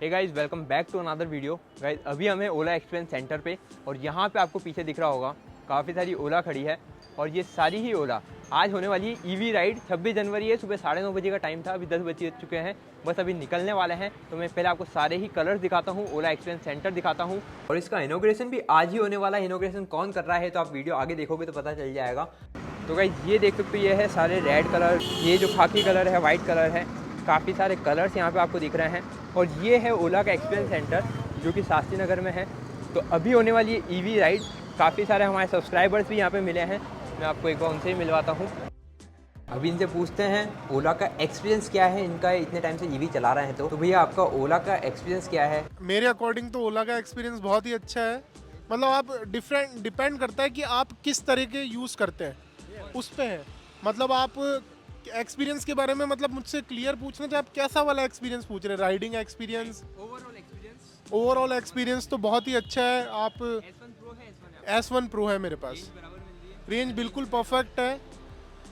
Hey guys, welcome back to another video. Guys, अभी हमें ओला experience centre पे और यहाँ पे आपको पीछे दिख रहा होगा काफ़ी सारी ओला खड़ी है और ये सारी ही ओला आज होने वाली है ईवी राइड। 26 जनवरी है, सुबह 9:30 बजे का टाइम था, अभी 10 बज चुके हैं, बस अभी निकलने वाले हैं। तो मैं पहले आपको सारे ही कलर्स दिखाता हूँ, ओला एक्सपीरियंस सेंटर दिखाता हूँ और इसका इनॉग्रेशन भी आज ही होने वाला है। इनॉग्रेशन कौन कर रहा है तो आप वीडियो आगे देखोगे तो पता चल जाएगा। तो गाइस, ये देख सकते हो, ये है सारे रेड कलर, ये जो खाकी कलर है, वाइट कलर है, काफ़ी सारे कलर्स यहाँ पे आपको दिख रहे हैं। और ये है ओला का एक्सपीरियंस सेंटर जो कि शास्त्री नगर में है। तो अभी होने वाली है ईवी राइड। काफ़ी सारे हमारे सब्सक्राइबर्स भी यहाँ पे मिले हैं, मैं आपको एक बार उनसे ही मिलवाता हूँ। अभी इनसे पूछते हैं ओला का एक्सपीरियंस क्या है, इनका इतने टाइम से ईवी चला रहे हैं। तो भैया, आपका ओला का एक्सपीरियंस क्या है? मेरे अकॉर्डिंग तो ओला का एक्सपीरियंस बहुत ही अच्छा है। मतलब आप डिपेंड करता है कि आप किस तरह के यूज़ करते हैं, उस पे है। मतलब आप एक्सपीरियंस के बारे में मतलब मुझसे क्लियर पूछना तो आप कैसा वाला एक्सपीरियंस पूछ रहे हैं? राइडिंग एक्सपीरियंस, ओवरऑल एक्सपीरियंस तो बहुत ही अच्छा है। आप S1 Pro है मेरे पास, रेंज बिल्कुल परफेक्ट है।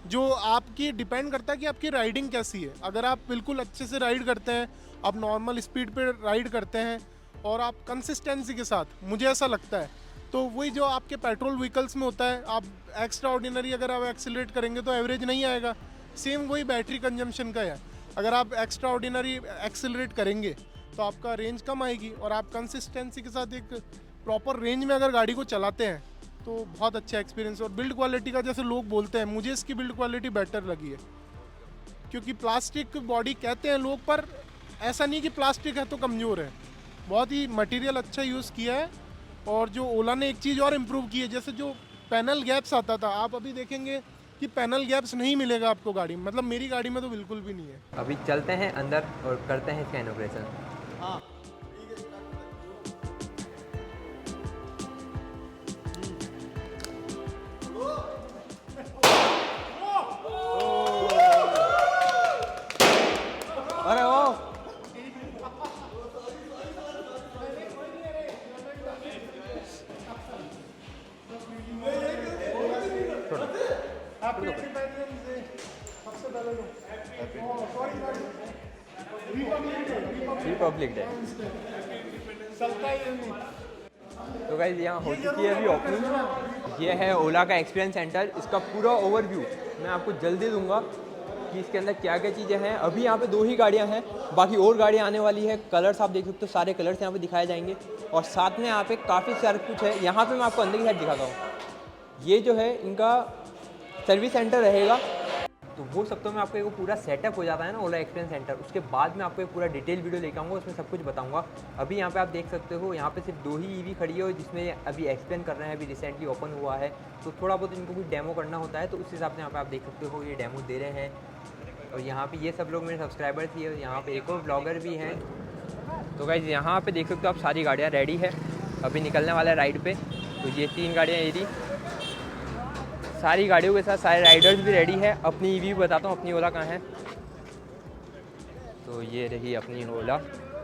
जो आपकी डिपेंड करता है कि आपकी राइडिंग कैसी है। अगर आप बिल्कुल अच्छे से राइड करते हैं, आप नॉर्मल स्पीड पे राइड करते हैं और आप कंसिस्टेंसी के साथ, मुझे ऐसा लगता है, तो वही जो आपके पेट्रोल व्हीकल्स में होता है, आप एक्स्ट्रा ऑर्डिनरी अगर आप एक्सीलरेट करेंगे तो एवरेज नहीं आएगा। सेम वही बैटरी कंजम्पशन का है। अगर आप एक्स्ट्रा ऑर्डिनरी एक्सीलरेट करेंगे तो आपका रेंज कम आएगी और आप कंसिस्टेंसी के साथ एक प्रॉपर रेंज में अगर गाड़ी को चलाते हैं तो बहुत अच्छा एक्सपीरियंस। और बिल्ड क्वालिटी का जैसे लोग बोलते हैं, मुझे इसकी बिल्ड क्वालिटी बेटर लगी है। क्योंकि प्लास्टिक बॉडी कहते हैं लोग, पर ऐसा नहीं कि प्लास्टिक है तो कमज़ोर है। बहुत ही मटेरियल अच्छा यूज़ किया है। और जो ओला ने एक चीज़ और इम्प्रूव की है, जैसे जो पैनल गैप्स आता था, आप अभी देखेंगे कि पैनल गैप्स नहीं मिलेगा आपको गाड़ी में। मतलब मेरी गाड़ी में तो बिल्कुल भी नहीं है। अभी चलते हैं अंदर और करते हैं इसका इनॉग्रेशन। हाँ, अरे ओ रिपब्लिक डे। तो गाइस, यहाँ हो चुकी है अभी ओपनिंग। ये है ओला का एक्सपीरियंस सेंटर। इसका पूरा ओवरव्यू मैं आपको जल्दी दूंगा कि इसके अंदर क्या क्या चीज़ें हैं। अभी यहाँ पे 2 ही गाड़ियाँ हैं, बाकी और गाड़ियाँ आने वाली है। कलर्स आप देख सकते हो, सारे कलर्स यहाँ पे दिखाए जाएंगे और साथ में यहाँ पे काफ़ी सारा कुछ है। यहाँ पे मैं आपको अंदर की साइड दिखाता हूँ। ये जो है इनका सर्विस सेंटर रहेगा। तो वो सब तो मैं आपको एक पूरा सेटअप हो जाता है ना ओला एक्सपीरियंस सेंटर, उसके बाद मैं आपको एक पूरा डिटेल वीडियो लेकर आऊँगा, उसमें सब कुछ बताऊँगा। अभी यहाँ पे आप देख सकते हो, यहाँ पे सिर्फ 2 ही ईवी खड़ी है जिसमें अभी एक्सप्लेन कर रहे हैं। अभी रिसेंटली ओपन हुआ है तो थोड़ा बहुत इनको कुछ डेमो करना होता है, तो उस हिसाब से यहाँ पे आप देख सकते हो ये डेमो दे रहे हैं। और यहाँ पे ये सब लोग मेरे सब्सक्राइबर्स ही है, यहाँ पे एक और ब्लॉगर भी हैं। तो गाइस, यहाँ पे देख सकते हो आप, सारी गाड़ियाँ रेडी है, अभी निकलने वाला है राइड पे। तो ये 3 गाड़ियाँ ये सारी गाड़ियों के साथ सारे राइडर्स भी रेडी है। अपनी ईवी बताता हूँ अपनी ओला कहाँ है। तो ये रही अपनी ओला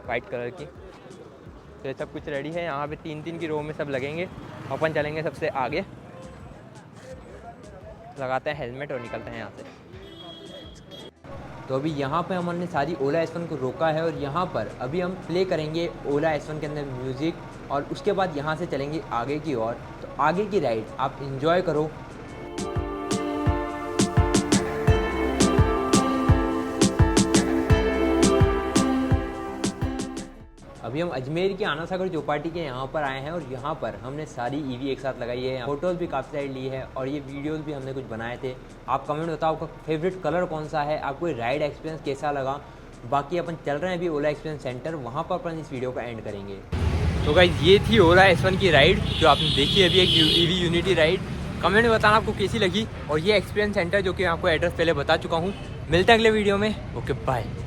वाइट कलर की। तो ये सब कुछ रेडी है। यहाँ पे 3-3 की रो में सब लगेंगे। अपन चलेंगे सबसे आगे, लगाते हैं हेलमेट और निकलते हैं यहाँ से। तो अभी यहाँ पे हमने सारी ओला S1 को रोका है और यहाँ पर अभी हम प्ले करेंगे ओला S1 के अंदर म्यूज़िक और उसके बाद यहाँ से चलेंगे आगे की ओर। तो आगे की राइड आप इंजॉय करो। अभी हम अजमेर के आना सागर चौपाटी के यहाँ पर आए हैं और यहाँ पर हमने सारी ईवी एक साथ लगाई है। फोटोज़ भी काफ़ी सारी ली है और ये वीडियोस भी हमने कुछ बनाए थे। आप कमेंट बताओ आपका फेवरेट कलर कौन सा है, आपको राइड एक्सपीरियंस कैसा लगा। बाकी अपन चल रहे हैं अभी ओला एक्सपीरियंस सेंटर, वहाँ पर अपन इस वीडियो का एंड करेंगे। तो गाइस, ये थी ओला S1 की राइड जो आपने देखी अभी, एक ईवी यूनिटी राइड। कमेंट में बताना आपको कैसी लगी। और ये एक्सपीरियंस सेंटर जो कि मैं आपको एड्रेस पहले बता चुका हूँ। मिलते हैं अगले वीडियो में। Okay, bye.